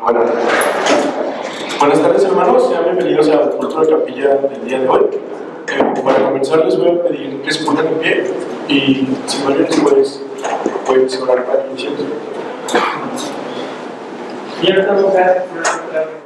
Bueno, buenas tardes hermanos, sean bienvenidos al culto de capilla del día de hoy. Para comenzar les voy a pedir que se pongan en pie y si no después pueden orar para que iniciemos. Y ahora estamos a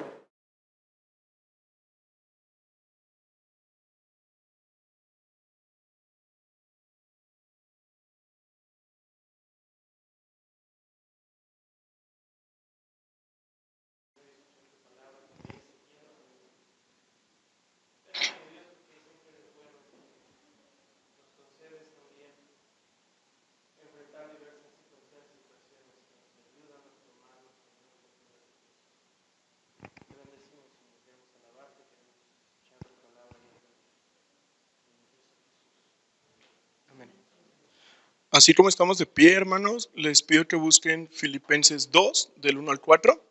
Así como estamos de pie, hermanos, les pido que busquen Filipenses 2, del 1 al 4.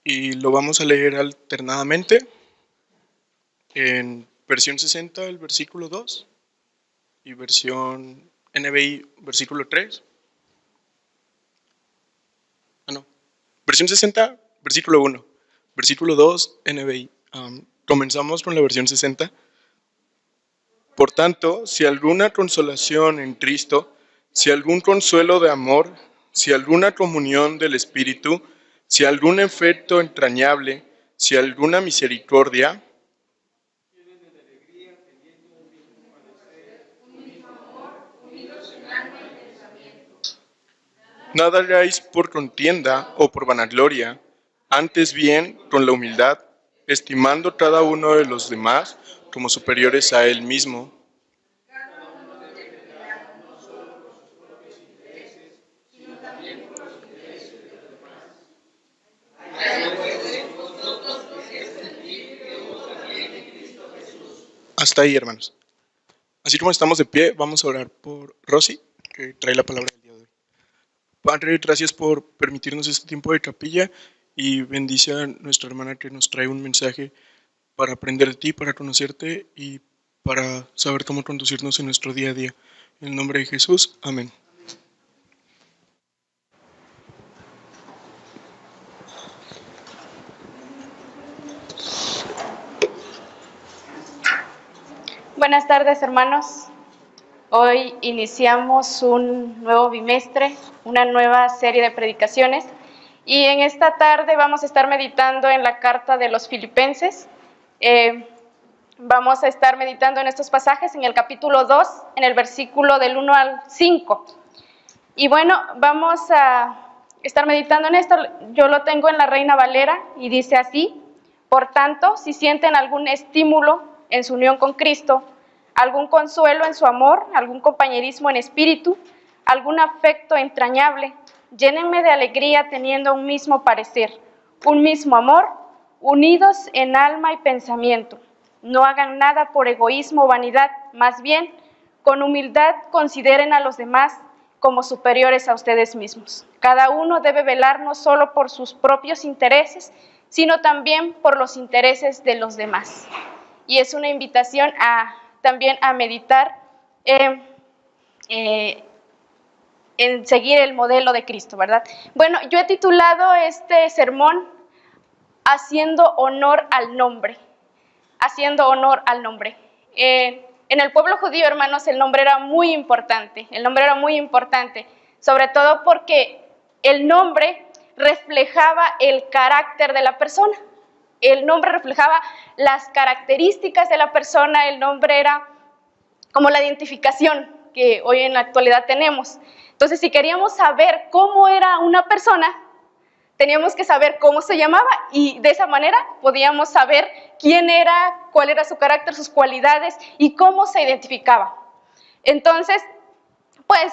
Y lo vamos a leer alternadamente. En versión 60, el versículo 2. Y versión NBI, versículo 3. Versión 60, versículo 1. Versículo 2, NBI. Comenzamos con la versión 60. Por tanto, si alguna consolación en Cristo, si algún consuelo de amor, si alguna comunión del Espíritu, si algún efecto entrañable, si alguna misericordia, nada hagáis por contienda o por vanagloria, antes bien con la humildad, estimando cada uno de los demás como superiores a él mismo. Hasta ahí, hermanos. Así como estamos de pie, vamos a orar por Rosy, que trae la palabra del día de hoy. Padre, gracias por permitirnos este tiempo de capilla y bendice a nuestra hermana que nos trae un mensaje para aprender de ti, para conocerte y para saber cómo conducirnos en nuestro día a día. En el nombre de Jesús, amén. Buenas tardes, hermanos. Hoy iniciamos un nuevo bimestre, una nueva serie de predicaciones, y en esta tarde vamos a estar meditando en la carta de los Filipenses. Vamos a estar meditando en estos pasajes en el capítulo 2, en el versículo del 1 al 5. Y bueno, vamos a estar meditando en esto. Yo lo tengo en la Reina Valera y dice así: por tanto, si sienten algún estímulo en su unión con Cristo, algún consuelo en su amor, algún compañerismo en espíritu, algún afecto entrañable, llénenme de alegría teniendo un mismo parecer, un mismo amor, unidos en alma y pensamiento. No hagan nada por egoísmo o vanidad, más bien, con humildad consideren a los demás como superiores a ustedes mismos. Cada uno debe velar no solo por sus propios intereses, sino también por los intereses de los demás. Y es una invitación también a meditar en seguir el modelo de Cristo, ¿verdad? Bueno, yo he titulado este sermón Haciendo honor al nombre. Haciendo honor al nombre. En el pueblo judío, hermanos, el nombre era muy importante. El nombre era muy importante, sobre todo porque el nombre reflejaba el carácter de la persona. El nombre reflejaba las características de la persona. El nombre era como la identificación que hoy en la actualidad tenemos. Entonces, si queríamos saber cómo era una persona, teníamos que saber cómo se llamaba, y de esa manera podíamos saber quién era, cuál era su carácter, sus cualidades y cómo se identificaba. Entonces, pues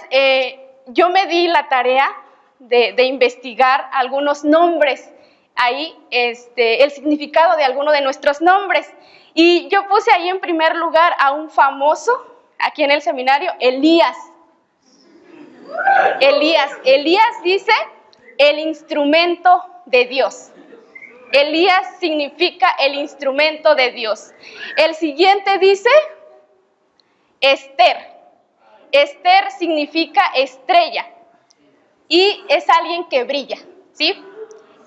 yo me di la tarea de investigar algunos nombres ahí, el significado de alguno de nuestros nombres, y yo puse ahí en primer lugar a un famoso aquí en el seminario, Elías. Elías dice el instrumento de Dios. Elías significa el instrumento de Dios. El siguiente dice Esther. Esther significa estrella. y es alguien que brilla, ¿sí?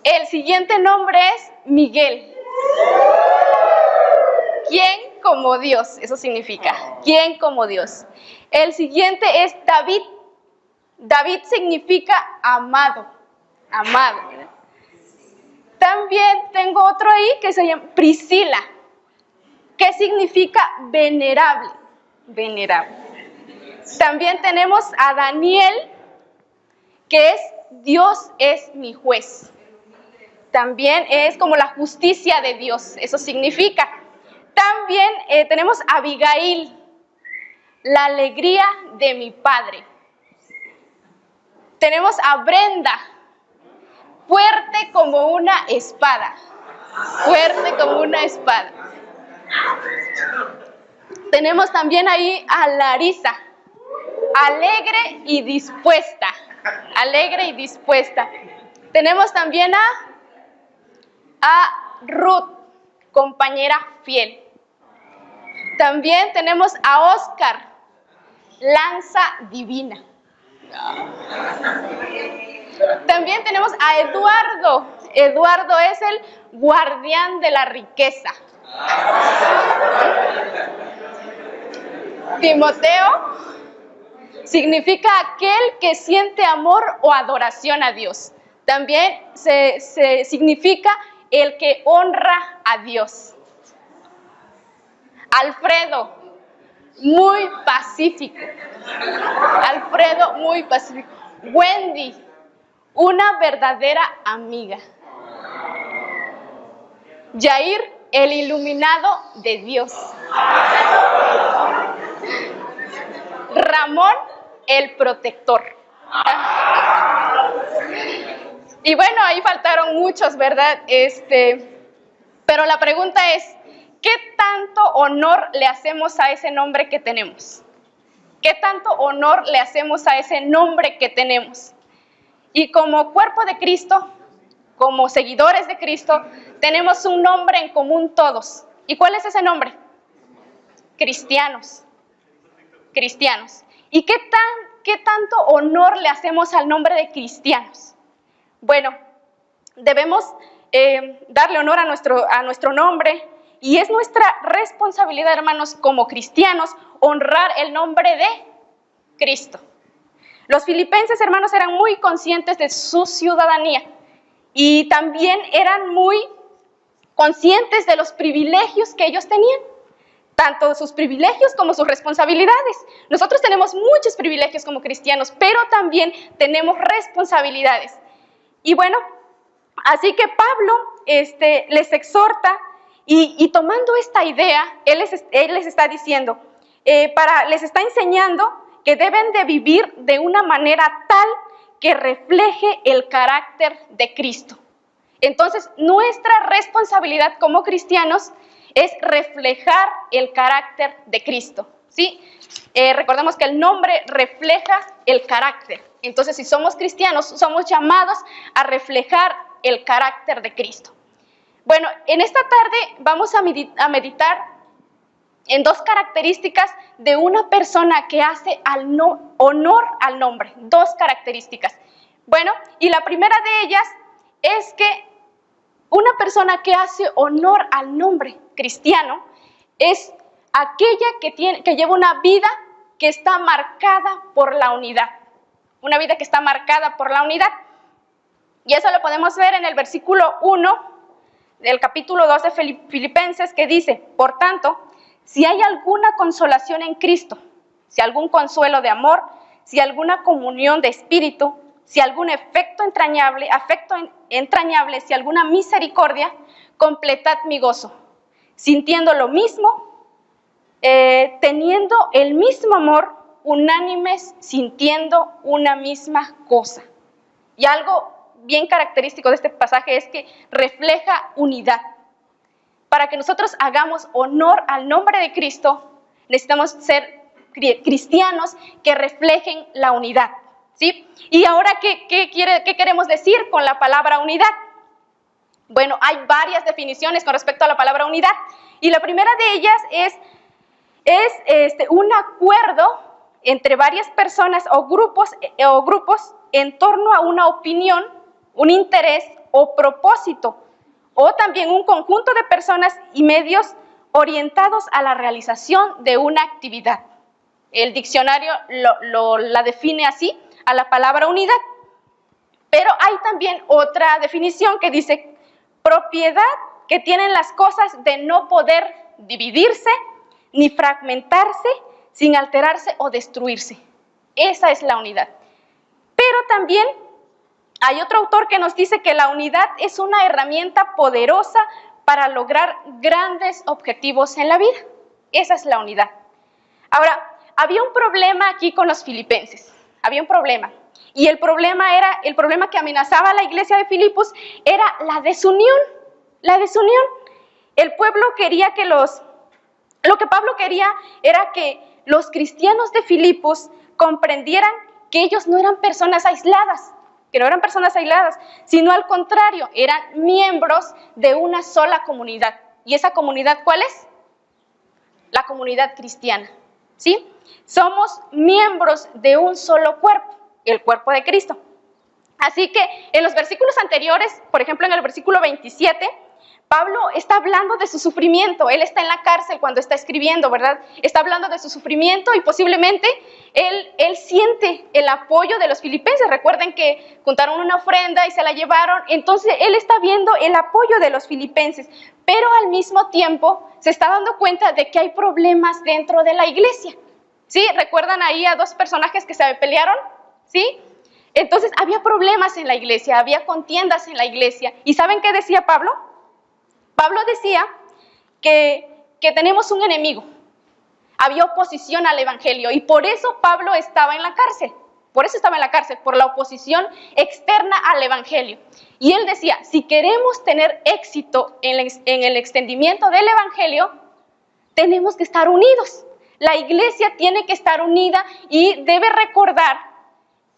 El siguiente nombre es Miguel. ¿Quién como Dios? Eso significa, ¿quién como Dios? El siguiente es David. David significa amado, amado. También tengo otro ahí que se llama Priscila, que significa venerable, venerable. También tenemos a Daniel, que es Dios es mi juez. También es como la justicia de Dios, eso significa. También tenemos a Abigail, la alegría de mi padre. Tenemos a Brenda, fuerte como una espada, fuerte como una espada. Tenemos también ahí a Larisa, alegre y dispuesta, alegre y dispuesta. Tenemos también a Ruth, compañera fiel. También tenemos a Oscar, lanza divina. También tenemos a Eduardo. Eduardo es el guardián de la riqueza. Timoteo significa aquel que siente amor o adoración a Dios. También se significa el que honra a Dios. Alfredo, muy pacífico. Alfredo, muy pacífico. Wendy, una verdadera amiga. Yair, el iluminado de Dios. Ramón, el protector. Y bueno, ahí faltaron muchos, ¿verdad? Pero la pregunta es, ¿qué tanto honor le hacemos a ese nombre que tenemos? ¿Qué tanto honor le hacemos a ese nombre que tenemos? Y como cuerpo de Cristo, como seguidores de Cristo, tenemos un nombre en común todos. ¿Y cuál es ese nombre? Cristianos. Cristianos. ¿Y qué tanto honor le hacemos al nombre de cristianos? Bueno, debemos darle honor a nuestro nombre, y es nuestra responsabilidad, hermanos, como cristianos, honrar el nombre de Cristo. Los filipenses, hermanos, eran muy conscientes de su ciudadanía y también eran muy conscientes de los privilegios que ellos tenían, tanto sus privilegios como sus responsabilidades. Nosotros tenemos muchos privilegios como cristianos, pero también tenemos responsabilidades. Y bueno, así que Pablo les exhorta y tomando esta idea, él les está diciendo, les está enseñando que deben de vivir de una manera tal que refleje el carácter de Cristo. Entonces, nuestra responsabilidad como cristianos es reflejar el carácter de Cristo, ¿sí? Recordemos que el nombre refleja el carácter. Entonces, si somos cristianos, somos llamados a reflejar el carácter de Cristo. Bueno, en esta tarde vamos a meditar en dos características de una persona que hace honor al nombre. Dos características. Bueno, y la primera de ellas es que una persona que hace honor al nombre cristiano es aquella que lleva una vida que está marcada por la unidad. Una vida que está marcada por la unidad. Y eso lo podemos ver en el versículo 1 del capítulo 2 de Filipenses, que dice: por tanto, si hay alguna consolación en Cristo, si algún consuelo de amor, si alguna comunión de espíritu, si algún afecto entrañable, si alguna misericordia, completad mi gozo, sintiendo lo mismo, teniendo el mismo amor, unánimes, sintiendo una misma cosa. Y algo bien característico de este pasaje es que refleja unidad. Para que nosotros hagamos honor al nombre de Cristo, necesitamos ser cristianos que reflejen la unidad, ¿sí? Y ahora, ¿qué queremos decir con la palabra unidad? Bueno, hay varias definiciones con respecto a la palabra unidad, y la primera de ellas es un acuerdo entre varias personas o grupos en torno a una opinión, un interés o propósito, o también un conjunto de personas y medios orientados a la realización de una actividad. El diccionario la define así, a la palabra unidad. Pero hay también otra definición que dice propiedad que tienen las cosas de no poder dividirse ni fragmentarse sin alterarse o destruirse. Esa es la unidad. Pero también hay otro autor que nos dice que la unidad es una herramienta poderosa para lograr grandes objetivos en la vida. Esa es la unidad. Ahora, había un problema aquí con los filipenses. Había un problema. Y el problema que amenazaba a la iglesia de Filipos era la desunión. La desunión. El pueblo quería lo que Pablo quería era que los cristianos de Filipos comprendieran que ellos no eran personas aisladas, sino al contrario, eran miembros de una sola comunidad. ¿Y esa comunidad cuál es? La comunidad cristiana, ¿sí? Somos miembros de un solo cuerpo, el cuerpo de Cristo. Así que en los versículos anteriores, por ejemplo en el versículo 27, Pablo está hablando de su sufrimiento. Él está en la cárcel cuando está escribiendo, ¿verdad? Está hablando de su sufrimiento y posiblemente él siente el apoyo de los filipenses. Recuerden que juntaron una ofrenda y se la llevaron. Entonces él está viendo el apoyo de los filipenses, pero al mismo tiempo se está dando cuenta de que hay problemas dentro de la iglesia. ¿Sí? ¿Recuerdan ahí a dos personajes que se pelearon? ¿Sí? Entonces había problemas en la iglesia, había contiendas en la iglesia. ¿Y saben qué decía Pablo? Pablo decía que tenemos un enemigo. Había oposición al evangelio y por eso Pablo estaba en la cárcel. Por la oposición externa al evangelio. Y él decía, si queremos tener éxito en el extendimiento del evangelio, tenemos que estar unidos. La iglesia tiene que estar unida y debe recordar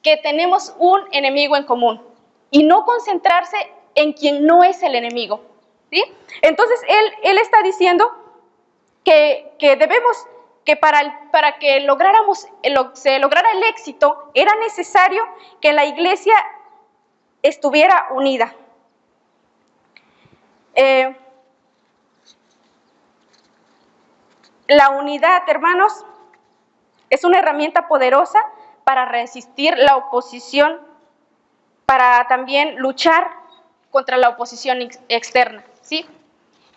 que tenemos un enemigo en común y no concentrarse en quien no es el enemigo. ¿Sí? Entonces él está diciendo que debemos, que para que se lograra el éxito, era necesario que la iglesia estuviera unida. La unidad, hermanos, es una herramienta poderosa para resistir la oposición, para también luchar contra la oposición externa. ¿Sí?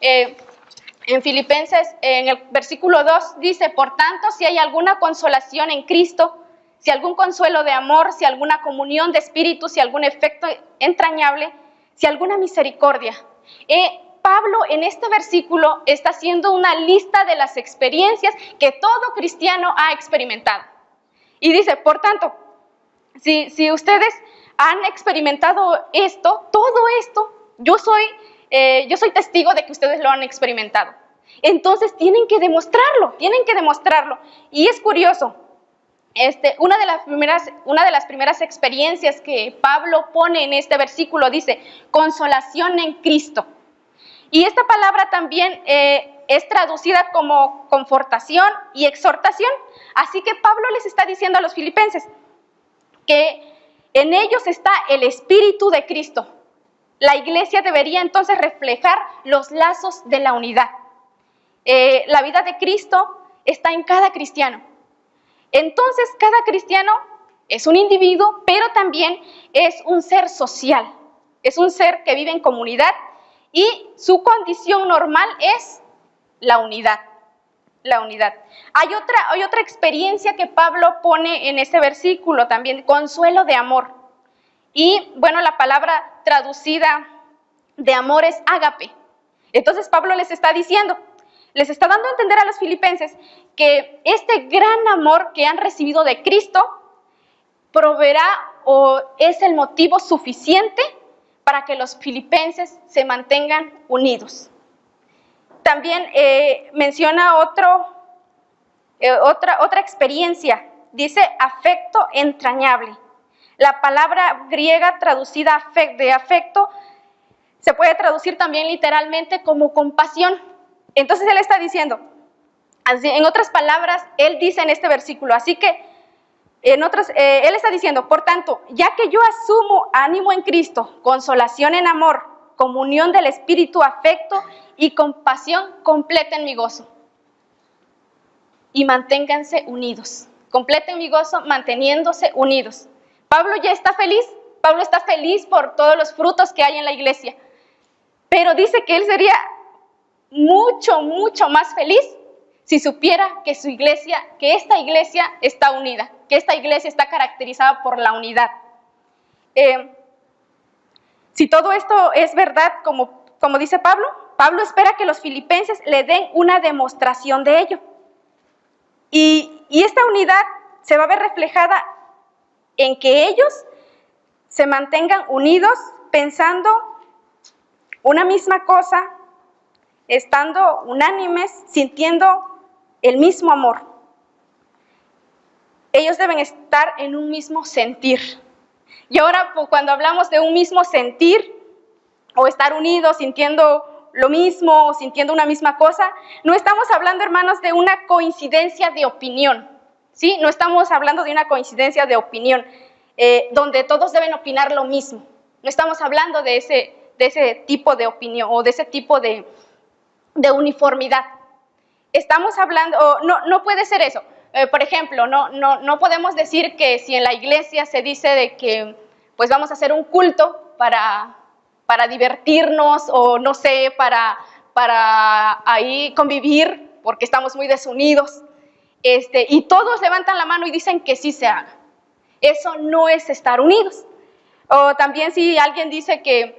En Filipenses, en el versículo 2 dice, por tanto, si hay alguna consolación en Cristo, si algún consuelo de amor, si alguna comunión de espíritu, si algún efecto entrañable, si alguna misericordia. Pablo en este versículo está haciendo una lista de las experiencias que todo cristiano ha experimentado. Y dice, por tanto, si ustedes han experimentado todo esto, yo soy testigo de que ustedes lo han experimentado. Entonces tienen que demostrarlo. Y es curioso, una de las primeras experiencias que Pablo pone en este versículo dice, consolación en Cristo. Y esta palabra también es traducida como confortación y exhortación. Así que Pablo les está diciendo a los filipenses que en ellos está el Espíritu de Cristo. La iglesia debería entonces reflejar los lazos de la unidad. La vida de Cristo está en cada cristiano. Entonces, cada cristiano es un individuo, pero también es un ser social. Es un ser que vive en comunidad y su condición normal es la unidad. La unidad. Hay otra experiencia que Pablo pone en este versículo también, consuelo de amor. Y bueno, la palabra traducida de amor es ágape. Entonces Pablo les está dando a entender a los filipenses que este gran amor que han recibido de Cristo proveerá o es el motivo suficiente para que los filipenses se mantengan unidos. También menciona otra experiencia, dice afecto entrañable. La palabra griega traducida de afecto se puede traducir también literalmente como compasión. Entonces él está diciendo, en otras palabras, él dice en este versículo, así que Él está diciendo, por tanto, ya que yo asumo ánimo en Cristo, consolación en amor, comunión del Espíritu, afecto y compasión, completen mi gozo y manténganse unidos. Completen mi gozo manteniéndose unidos. Pablo ya está feliz. Pablo está feliz por todos los frutos que hay en la iglesia. Pero dice que él sería mucho, mucho más feliz si supiera que su iglesia, que esta iglesia está unida, que esta iglesia está caracterizada por la unidad. Si todo esto es verdad, como dice Pablo, Pablo espera que los filipenses le den una demostración de ello. Y esta unidad se va a ver reflejada en que ellos se mantengan unidos, pensando una misma cosa, estando unánimes, sintiendo el mismo amor. Ellos deben estar en un mismo sentir. Y ahora, cuando hablamos de un mismo sentir, o estar unidos, sintiendo lo mismo, o sintiendo una misma cosa, no estamos hablando, hermanos, de una coincidencia de opinión, ¿sí? No estamos hablando de una coincidencia de opinión, donde todos deben opinar lo mismo. No estamos hablando de ese tipo de opinión, o de ese tipo de uniformidad. Estamos hablando, no puede ser eso. Por ejemplo, no podemos decir que si en la iglesia se dice de que pues vamos a hacer un culto para divertirnos, o no sé, para ahí convivir, porque estamos muy desunidos, y todos levantan la mano y dicen que sí se haga. Eso no es estar unidos. O también si alguien dice que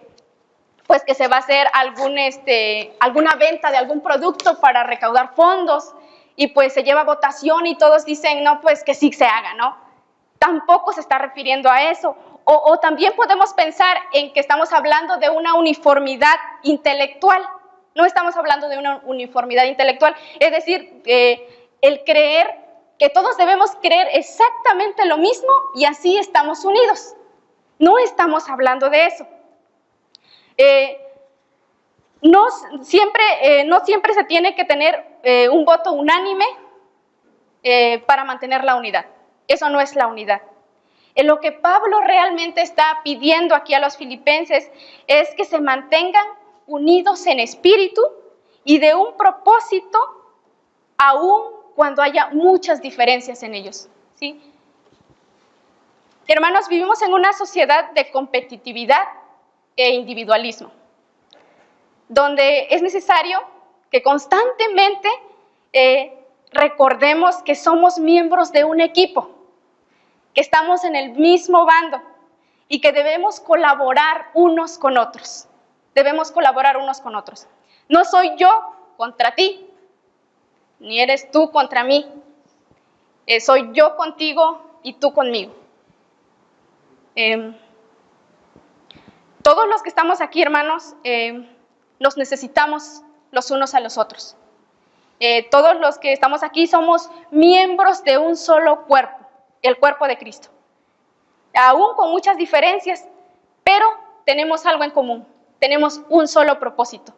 pues que se va a hacer alguna venta de algún producto para recaudar fondos, y pues se lleva votación y todos dicen, no, pues que sí se haga, ¿no? Tampoco se está refiriendo a eso. O también podemos pensar en que estamos hablando de una uniformidad intelectual. No estamos hablando de una uniformidad intelectual, es decir, el creer que todos debemos creer exactamente lo mismo y así estamos unidos. No estamos hablando de eso. No siempre se tiene que tener un voto unánime para mantener la unidad. Eso no es la unidad. Lo que Pablo realmente está pidiendo aquí a los filipenses es que se mantengan unidos en espíritu y de un propósito, aun cuando haya muchas diferencias en ellos, ¿sí? Hermanos, vivimos en una sociedad de competitividad e individualismo, donde es necesario que constantemente recordemos que somos miembros de un equipo, que estamos en el mismo bando y que debemos colaborar unos con otros. Debemos colaborar unos con otros. No soy yo contra ti, ni eres tú contra mí. Soy yo contigo y tú conmigo. Todos los que estamos aquí, hermanos, nos necesitamos los unos a los otros. Todos los que estamos aquí somos miembros de un solo cuerpo, el cuerpo de Cristo. Aún con muchas diferencias, pero tenemos algo en común, tenemos un solo propósito.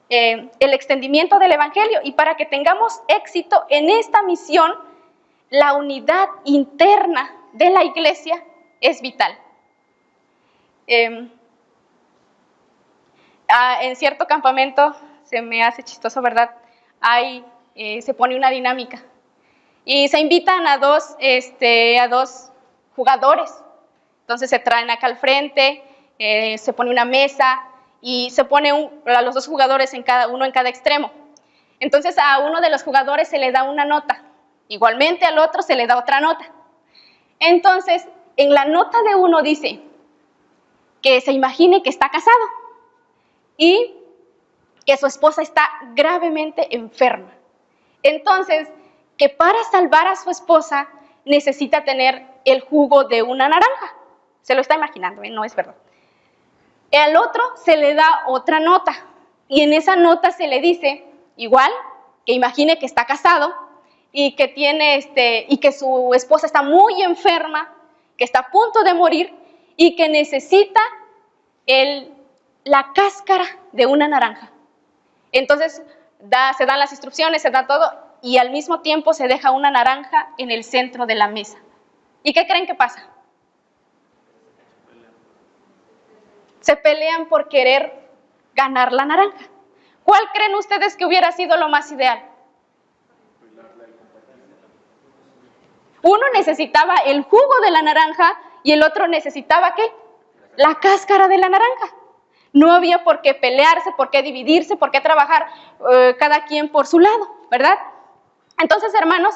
El extendimiento del Evangelio, y para que tengamos éxito en esta misión, la unidad interna de la iglesia es vital. En cierto campamento, se me hace chistoso, ¿verdad? Se pone una dinámica y se invitan a dos jugadores. Entonces se traen acá al frente, se pone una mesa y se pone a los dos jugadores uno en cada extremo. Entonces a uno de los jugadores se le da una nota, igualmente al otro se le da otra nota. Entonces en la nota de uno dice que se imagine que está casado y que su esposa está gravemente enferma. Entonces, que para salvar a su esposa necesita tener el jugo de una naranja. Se lo está imaginando, no es verdad. Al otro se le da otra nota y en esa nota se le dice, igual, que imagine que está casado y que y que su esposa está muy enferma, que está a punto de morir y que necesita la cáscara de una naranja. Entonces, se dan las instrucciones, se da todo, y al mismo tiempo se deja una naranja en el centro de la mesa. ¿Y qué creen que pasa? Se pelean por querer ganar la naranja. ¿Cuál creen ustedes que hubiera sido lo más ideal? Uno necesitaba el jugo de la naranja y el otro necesitaba ¿qué? La cáscara de la naranja. No había por qué pelearse, por qué dividirse, por qué trabajar cada quien por su lado, ¿verdad? Entonces, hermanos,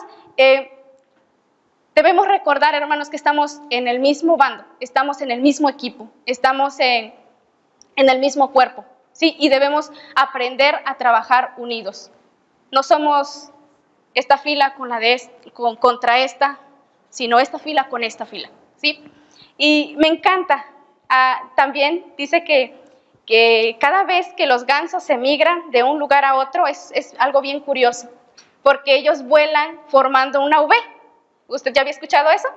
debemos recordar, hermanos, que estamos en el mismo bando, estamos en el mismo equipo, estamos en el mismo cuerpo, ¿sí? Y debemos aprender a trabajar unidos. No somos esta fila con contra esta, sino esta fila con esta fila, ¿sí? Y me encanta, también dice que cada vez que los gansos se migran de un lugar a otro es algo bien curioso, porque ellos vuelan formando una V. ¿Usted ya había escuchado eso?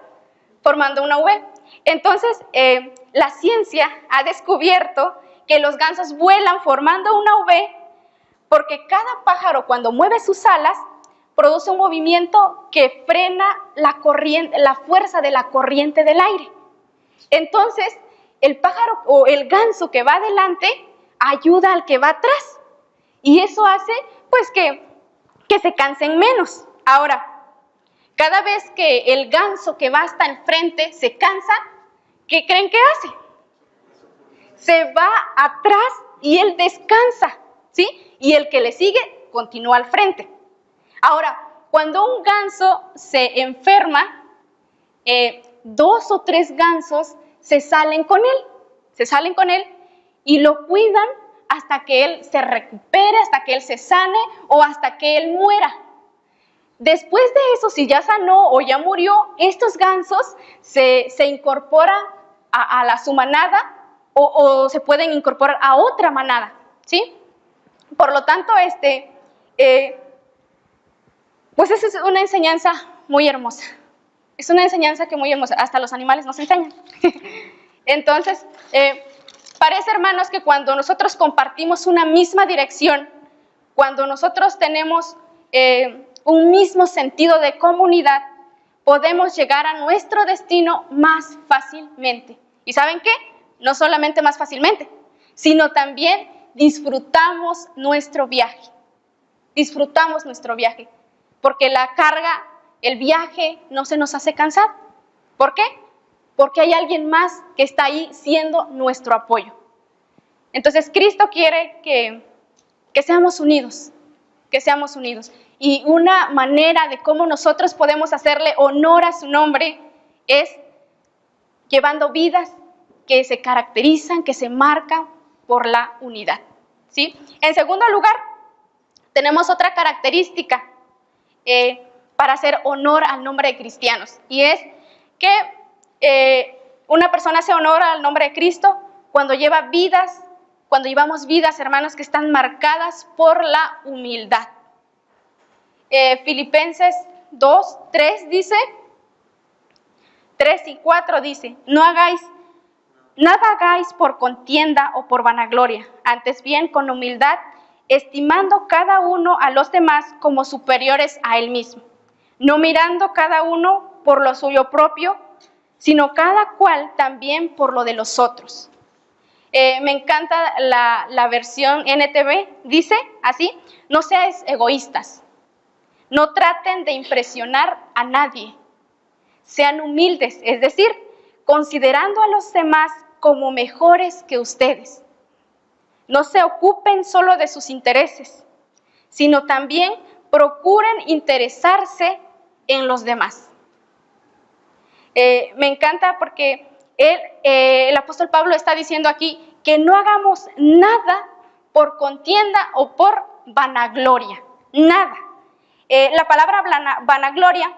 Formando una V. Entonces, la ciencia ha descubierto que los gansos vuelan formando una V porque cada pájaro, cuando mueve sus alas, produce un movimiento que frena la fuerza de la corriente del aire. Entonces, el pájaro o el ganso que va adelante ayuda al que va atrás. Y eso hace, pues, que se cansen menos. Ahora, cada vez que el ganso que va hasta el frente se cansa, ¿qué creen que hace? Se va atrás y él descansa, ¿sí? Y el que le sigue continúa al frente. Ahora, cuando un ganso se enferma, 2 o 3 gansos se salen con él y lo cuidan hasta que él se recupere, hasta que él se sane o hasta que él muera. Después de eso, si ya sanó o ya murió, estos gansos se incorporan a su manada o se pueden incorporar a otra manada, ¿sí? Por lo tanto, pues esa es una enseñanza muy hermosa. Es una enseñanza que muy hermosa. Hasta los animales nos enseñan. Entonces, parece, hermanos, que cuando nosotros compartimos una misma dirección, cuando nosotros tenemos un mismo sentido de comunidad, podemos llegar a nuestro destino más fácilmente. ¿Y saben qué? No solamente más fácilmente, sino también disfrutamos nuestro viaje. Disfrutamos nuestro viaje. Porque la carga, el viaje, no se nos hace cansado. ¿Por qué? Porque hay alguien más que está ahí siendo nuestro apoyo. Entonces, Cristo quiere que seamos unidos, que seamos unidos. Y una manera de cómo nosotros podemos hacerle honor a su nombre es llevando vidas que se caracterizan, que se marcan por la unidad, ¿sí? En segundo lugar, tenemos otra característica para hacer honor al nombre de cristianos, y es que una persona hace honor al nombre de Cristo cuando llevamos vidas, hermanos, que están marcadas por la humildad. Filipenses 2, 3 dice, 3 y 4 dice, nada hagáis por contienda o por vanagloria, antes bien con humildad, estimando cada uno a los demás como superiores a él mismo, no mirando cada uno por lo suyo propio, sino cada cual también por lo de los otros. Me encanta la versión NTV, dice así, no seáis egoístas, no traten de impresionar a nadie, sean humildes, es decir, considerando a los demás como mejores que ustedes. No se ocupen solo de sus intereses, sino también procuren interesarse en los demás. Me encanta porque el apóstol Pablo está diciendo aquí que no hagamos nada por contienda o por vanagloria, nada. La palabra vanagloria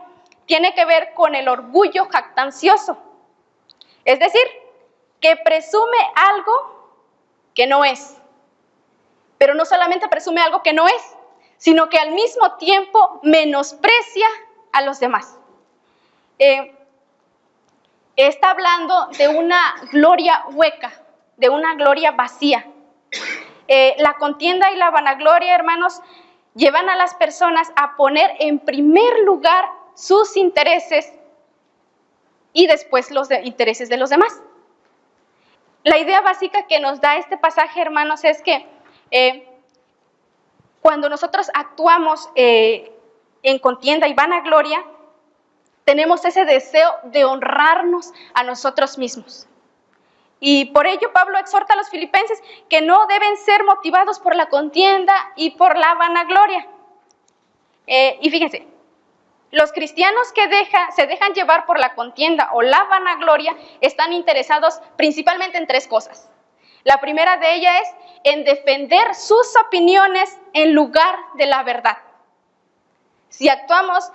tiene que ver con el orgullo jactancioso, es decir, que presume algo que no es. Pero no solamente presume algo que no es, sino que al mismo tiempo menosprecia a los demás. Está hablando de una gloria hueca, de una gloria vacía. La contienda y la vanagloria, hermanos, llevan a las personas a poner en primer lugar sus intereses y después los intereses de los demás. La idea básica que nos da este pasaje, hermanos, es que cuando nosotros actuamos en contienda y vanagloria, tenemos ese deseo de honrarnos a nosotros mismos. Y por ello Pablo exhorta a los filipenses que no deben ser motivados por la contienda y por la vanagloria. Y fíjense, los cristianos que se dejan llevar por la contienda o la vanagloria están interesados principalmente en tres cosas. La primera de ellas es en defender sus opiniones en lugar de la verdad. Si actuamos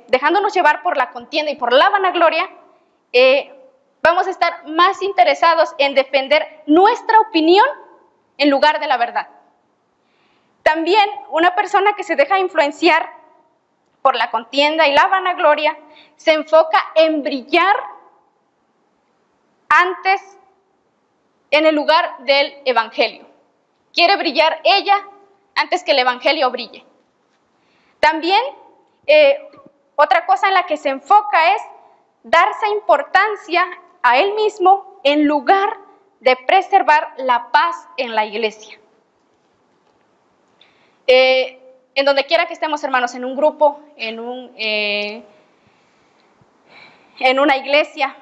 dejándonos llevar por la contienda y por la vanagloria, vamos a estar más interesados en defender nuestra opinión en lugar de la verdad. También una persona que se deja influenciar por la contienda y la vanagloria se enfoca en brillar antes en el lugar del evangelio. Quiere brillar ella antes que el evangelio brille. También otra cosa en la que se enfoca es darse importancia a él mismo en lugar de preservar la paz en la iglesia. En donde quiera que estemos, hermanos, en un grupo, en una iglesia,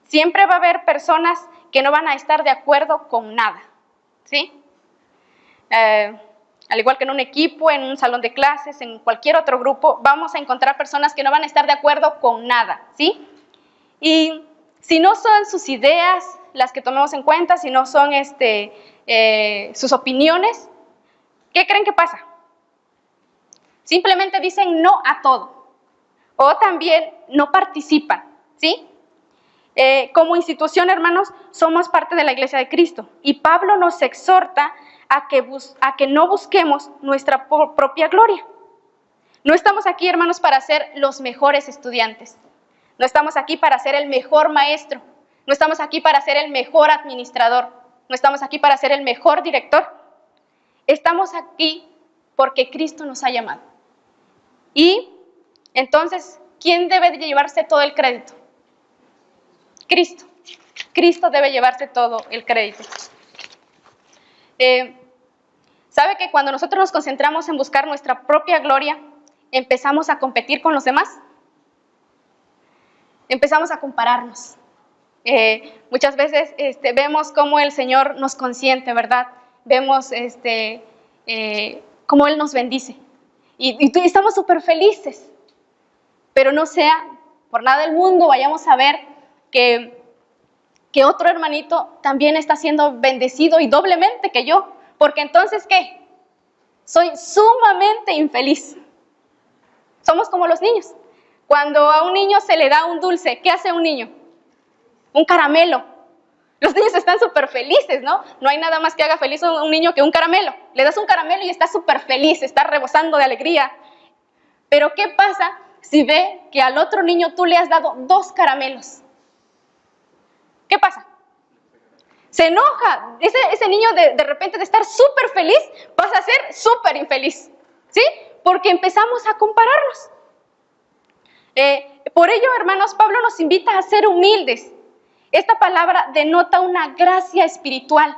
siempre va a haber personas que no van a estar de acuerdo con nada, ¿sí? Al igual que en un equipo, en un salón de clases, en cualquier otro grupo, vamos a encontrar personas que no van a estar de acuerdo con nada, ¿sí? Y si no son sus ideas las que tomemos en cuenta, si no son sus opiniones, ¿qué creen que pasa? Simplemente dicen no a todo, o también no participan, ¿sí? Como institución, hermanos, somos parte de la Iglesia de Cristo, y Pablo nos exhorta a que no busquemos nuestra propia gloria. No estamos aquí, hermanos, para ser los mejores estudiantes, no estamos aquí para ser el mejor maestro, no estamos aquí para ser el mejor administrador, no estamos aquí para ser el mejor director. Estamos aquí porque Cristo nos ha llamado. Y entonces, ¿quién debe de llevarse todo el crédito? Cristo. Cristo debe llevarse todo el crédito. ¿Sabe que cuando nosotros nos concentramos en buscar nuestra propia gloria, empezamos a competir con los demás? Empezamos a compararnos. Muchas veces vemos cómo el Señor nos consiente, ¿verdad? Vemos cómo Él nos bendice. Y estamos súper felices. Pero no sea, por nada del mundo, vayamos a ver que otro hermanito también está siendo bendecido y doblemente que yo. Porque entonces, ¿qué? Soy sumamente infeliz. Somos como los niños. Cuando a un niño se le da un dulce, ¿qué hace un niño? Un caramelo. Los niños están súper felices, ¿no? No hay nada más que haga feliz a un niño que un caramelo. Le das un caramelo y está súper feliz, está rebosando de alegría. Pero ¿qué pasa si ve que al otro niño tú le has dado 2 caramelos? ¿Qué pasa? Se enoja. Ese niño de repente de estar súper feliz pasa a ser súper infeliz, ¿sí? Porque empezamos a compararnos. Por ello, hermanos, Pablo nos invita a ser humildes. Esta palabra denota una gracia espiritual.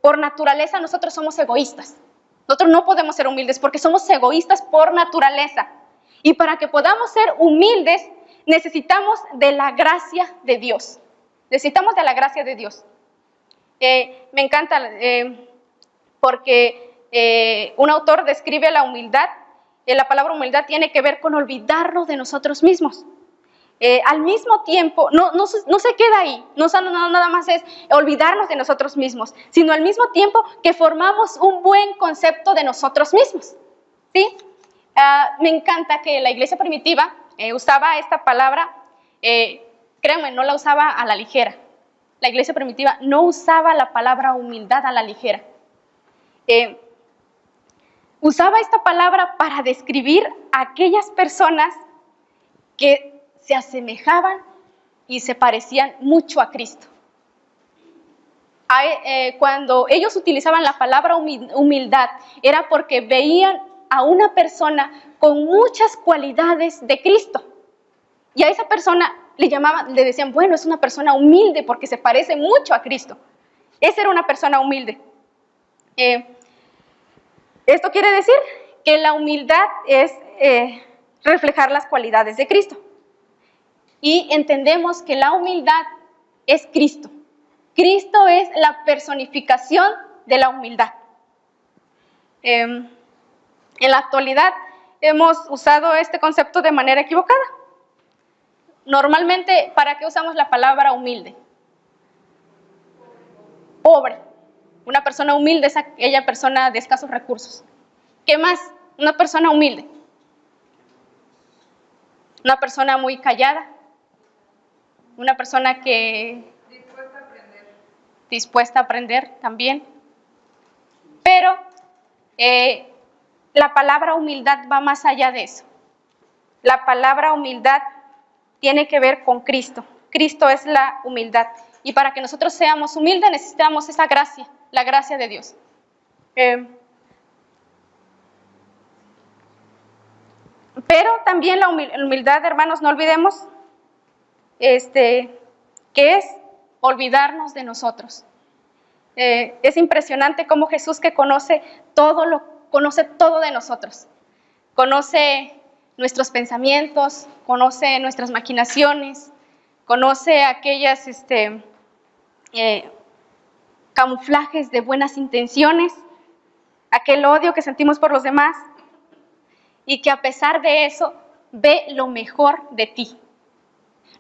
Por naturaleza nosotros somos egoístas. Nosotros no podemos ser humildes porque somos egoístas por naturaleza. Y para que podamos ser humildes necesitamos de la gracia de Dios. Necesitamos de la gracia de Dios. Me encanta porque un autor describe la humildad. La palabra humildad tiene que ver con olvidarnos de nosotros mismos. Al mismo tiempo, no se queda ahí, no nada más es olvidarnos de nosotros mismos, sino al mismo tiempo que formamos un buen concepto de nosotros mismos, ¿sí? Me encanta que la iglesia primitiva usaba esta palabra, créanme, no la usaba a la ligera. La iglesia primitiva no usaba la palabra humildad a la ligera. Usaba esta palabra para describir a aquellas personas que se asemejaban y se parecían mucho a Cristo. Cuando ellos utilizaban la palabra humildad, era porque veían a una persona con muchas cualidades de Cristo. Y a esa persona le decían, bueno, es una persona humilde porque se parece mucho a Cristo. Esa era una persona humilde. Esto quiere decir que la humildad es reflejar las cualidades de Cristo. Y entendemos que la humildad es Cristo. Cristo es la personificación de la humildad. En la actualidad hemos usado este concepto de manera equivocada. Normalmente, ¿para qué usamos la palabra humilde? Pobre. Una persona humilde es aquella persona de escasos recursos. ¿Qué más? Una persona humilde. Una persona muy callada. Una persona que... dispuesta a aprender también. Pero la palabra humildad va más allá de eso. La palabra humildad tiene que ver con Cristo. Cristo es la humildad. Y para que nosotros seamos humildes necesitamos esa gracia, la gracia de Dios. Pero también la humildad, hermanos, no olvidemos, que es olvidarnos de nosotros. Es impresionante cómo Jesús, que conoce todo de nosotros. Conoce nuestros pensamientos, conoce nuestras maquinaciones, conoce aquellas camuflajes de buenas intenciones, aquel odio que sentimos por los demás, y que a pesar de eso ve lo mejor de ti.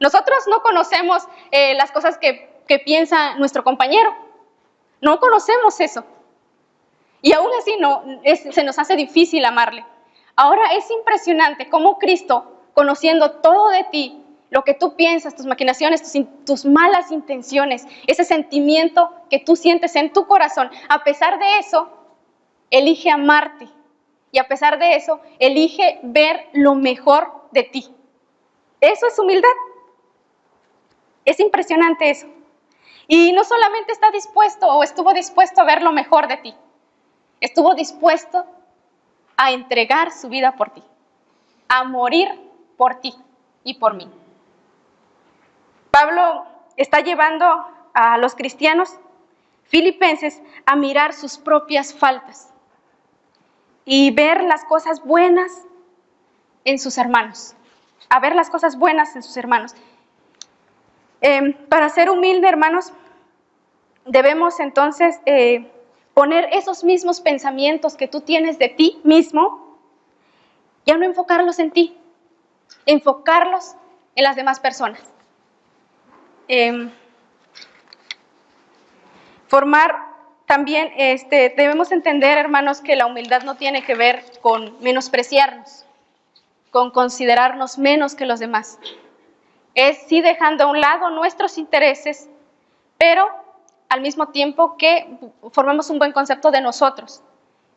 Nosotros no conocemos las cosas que piensa nuestro compañero, no conocemos eso, y aún así se nos hace difícil amarle. Ahora es impresionante cómo Cristo, conociendo todo de ti, lo que tú piensas, tus maquinaciones, tus malas intenciones, ese sentimiento que tú sientes en tu corazón, a pesar de eso, elige amarte. Y a pesar de eso, elige ver lo mejor de ti. Eso es humildad. Es impresionante eso. Y no solamente está dispuesto o estuvo dispuesto a ver lo mejor de ti, estuvo dispuesto a entregar su vida por ti, a morir por ti y por mí. Pablo está llevando a los cristianos filipenses a mirar sus propias faltas y ver las cosas buenas en sus hermanos, a ver las cosas buenas en sus hermanos. Para ser humilde, hermanos, debemos entonces poner esos mismos pensamientos que tú tienes de ti mismo, ya no enfocarlos en ti, enfocarlos en las demás personas. También debemos entender, hermanos, que la humildad no tiene que ver con menospreciarnos, con considerarnos menos que los demás. Es sí dejando a un lado nuestros intereses, pero al mismo tiempo que formemos un buen concepto de nosotros,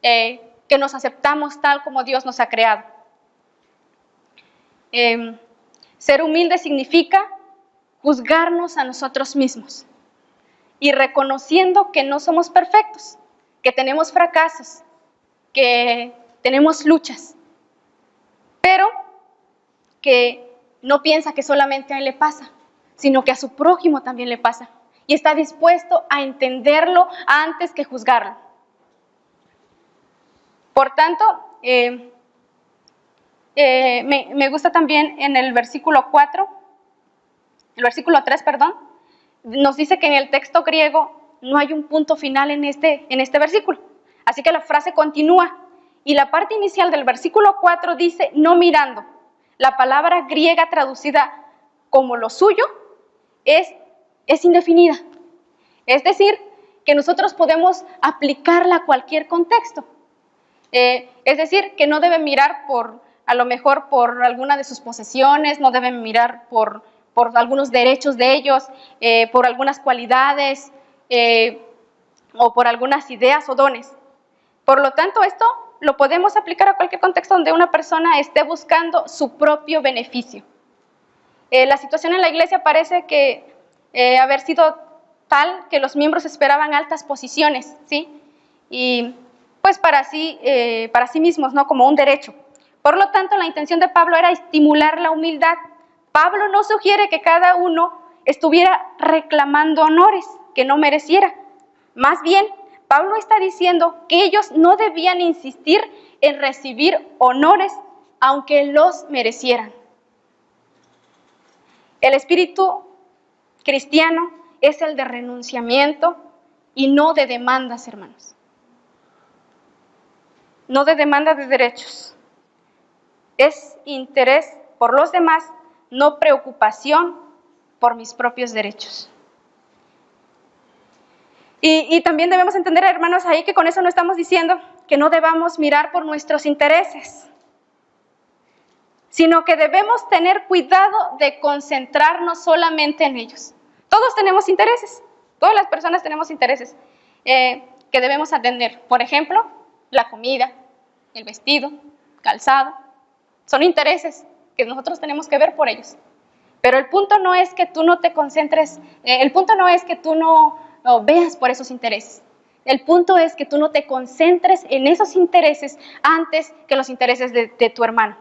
que nos aceptamos tal como Dios nos ha creado. Ser humilde significa juzgarnos a nosotros mismos y reconociendo que no somos perfectos, que tenemos fracasos, que tenemos luchas, pero que no piensa que solamente a él le pasa, sino que a su prójimo también le pasa, y está dispuesto a entenderlo antes que juzgarlo. Por tanto, me gusta también en el versículo 3, nos dice que en el texto griego no hay un punto final en este versículo. Así que la frase continúa y la parte inicial del versículo 4 dice no mirando. La palabra griega traducida como lo suyo es indefinida. Es decir, que nosotros podemos aplicarla a cualquier contexto. Es decir, que no deben mirar a lo mejor por alguna de sus posesiones, no deben mirar por algunos derechos de ellos, por algunas cualidades o por algunas ideas o dones. Por lo tanto, esto lo podemos aplicar a cualquier contexto donde una persona esté buscando su propio beneficio. La situación en la iglesia parece que haber sido tal que los miembros esperaban altas posiciones, ¿sí? Y pues para sí mismos, ¿no? Como un derecho. Por lo tanto, la intención de Pablo era estimular la humildad. Pablo no sugiere que cada uno estuviera reclamando honores que no mereciera. Más bien, Pablo está diciendo que ellos no debían insistir en recibir honores aunque los merecieran. El espíritu cristiano es el de renunciamiento y no de demandas, hermanos. No de demanda de derechos. Es interés por los demás, no preocupación por mis propios derechos. Y también debemos entender, hermanos, ahí que con eso no estamos diciendo que no debamos mirar por nuestros intereses, sino que debemos tener cuidado de concentrarnos solamente en ellos. Todos tenemos intereses, todas las personas tenemos intereses que debemos atender. Por ejemplo, la comida, el vestido, calzado, son intereses que nosotros tenemos que ver por ellos. Pero el punto no es que tú no te concentres, el punto no es que tú no veas por esos intereses. El punto es que tú no te concentres en esos intereses antes que los intereses de tu hermano.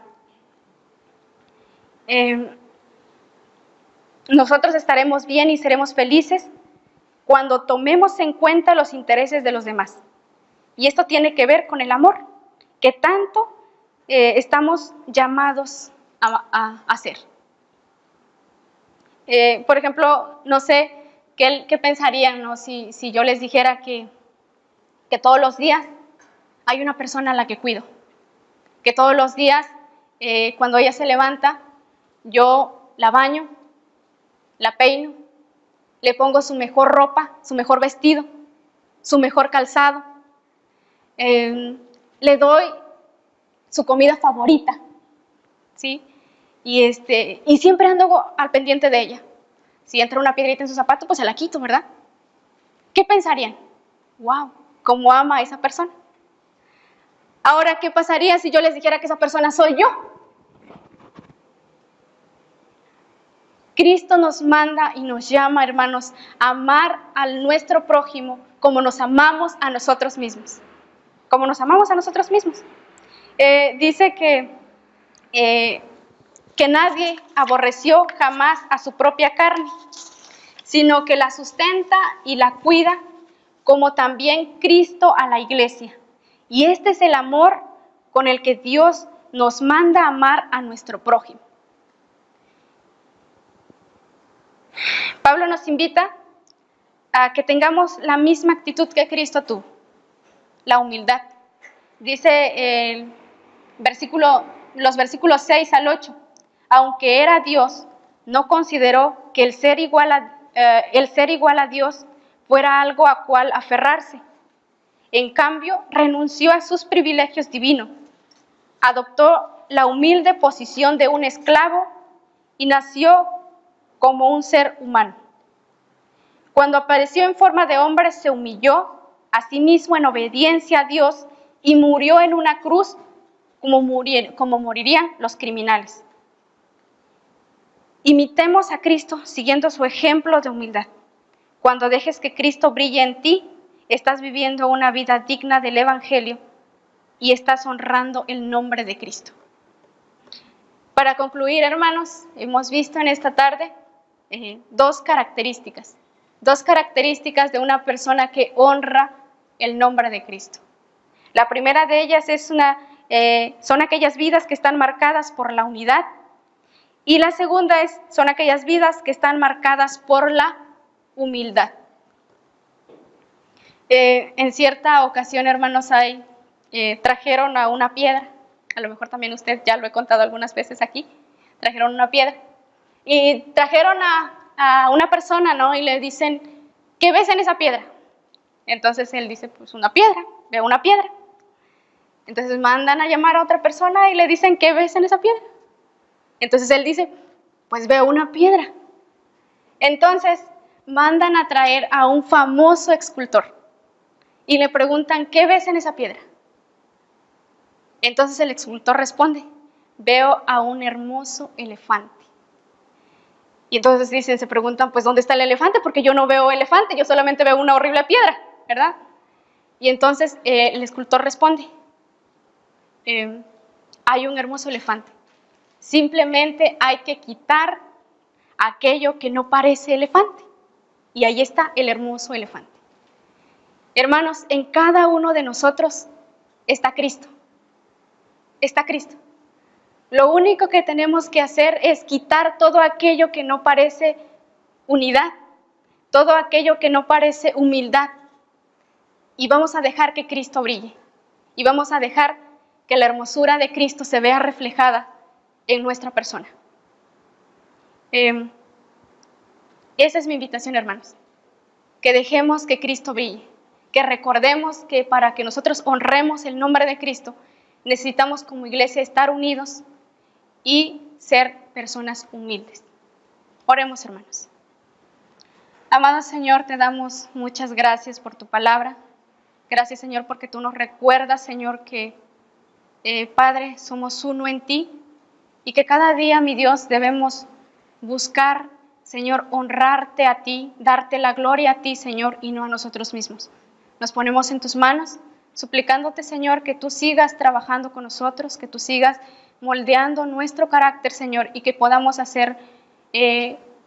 Nosotros estaremos bien y seremos felices cuando tomemos en cuenta los intereses de los demás. Y esto tiene que ver con el amor, que tanto estamos llamados a hacer. Por ejemplo, no sé qué pensarían, ¿no? si yo les dijera que todos los días hay una persona a la que cuido, que todos los días cuando ella se levanta, yo la baño, la peino, le pongo su mejor ropa, su mejor vestido, su mejor calzado, le doy su comida favorita, ¿sí? Y siempre ando al pendiente de ella. Si entra una piedrita en su zapato, pues se la quito, ¿verdad? ¿Qué pensarían? ¡Wow! ¿Cómo ama a esa persona? Ahora, ¿qué pasaría si yo les dijera que esa persona soy yo? Cristo nos manda y nos llama, hermanos, a amar a nuestro prójimo como nos amamos a nosotros mismos. Como nos amamos a nosotros mismos. Dice que nadie aborreció jamás a su propia carne, sino que la sustenta y la cuida, como también Cristo a la iglesia. Y este es el amor con el que Dios nos manda a amar a nuestro prójimo. Pablo nos invita a que tengamos la misma actitud que Cristo tuvo, la humildad. Dice los versículos 6 al 8, aunque era Dios, no consideró que el ser igual a Dios fuera algo a cual aferrarse. En cambio, renunció a sus privilegios divinos, adoptó la humilde posición de un esclavo y nació como un ser humano. Cuando apareció en forma de hombre, se humilló a sí mismo en obediencia a Dios y murió en una cruz como morirían los criminales. Imitemos a Cristo siguiendo su ejemplo de humildad. Cuando dejes que Cristo brille en ti, estás viviendo una vida digna del Evangelio y estás honrando el nombre de Cristo. Para concluir, hermanos, hemos visto en esta tarde dos características de una persona que honra el nombre de Cristo. La primera de ellas son aquellas vidas que están marcadas por la unidad, y la segunda son aquellas vidas que están marcadas por la humildad. En cierta ocasión, hermanos, trajeron a una piedra, a lo mejor también usted ya lo he contado algunas veces aquí, trajeron una piedra, y trajeron a una persona, ¿no? Y le dicen, ¿qué ves en esa piedra? Entonces él dice, pues una piedra, veo una piedra. Entonces mandan a llamar a otra persona y le dicen, ¿qué ves en esa piedra? Entonces él dice, pues veo una piedra. Entonces mandan a traer a un famoso escultor y le preguntan, ¿qué ves en esa piedra? Entonces el escultor responde, veo a un hermoso elefante. Y entonces dicen, se preguntan, pues, ¿dónde está el elefante? Porque yo no veo elefante, yo solamente veo una horrible piedra, ¿verdad? Y entonces el escultor responde, hay un hermoso elefante. Simplemente hay que quitar aquello que no parece elefante. Y ahí está el hermoso elefante. Hermanos, en cada uno de nosotros está Cristo. Está Cristo. Lo único que tenemos que hacer es quitar todo aquello que no parece unidad, todo aquello que no parece humildad. Y vamos a dejar que Cristo brille. Y vamos a dejar que la hermosura de Cristo se vea reflejada en nuestra persona. Esa es mi invitación, hermanos. Que dejemos que Cristo brille. Que recordemos que para que nosotros honremos el nombre de Cristo, necesitamos como iglesia estar unidos y ser personas humildes. Oremos, hermanos. Amado Señor, te damos muchas gracias por tu palabra. Gracias, Señor, porque tú nos recuerdas, Señor, que, Padre, somos uno en ti y que cada día, mi Dios, debemos buscar, Señor, honrarte a ti, darte la gloria a ti, Señor, y no a nosotros mismos. Nos ponemos en tus manos, suplicándote, Señor, que tú sigas trabajando con nosotros, que tú sigas moldeando nuestro carácter, Señor, y que podamos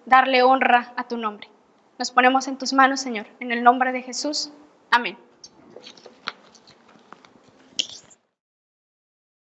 darle honra a tu nombre. Nos ponemos en tus manos, Señor, en el nombre de Jesús. Amén.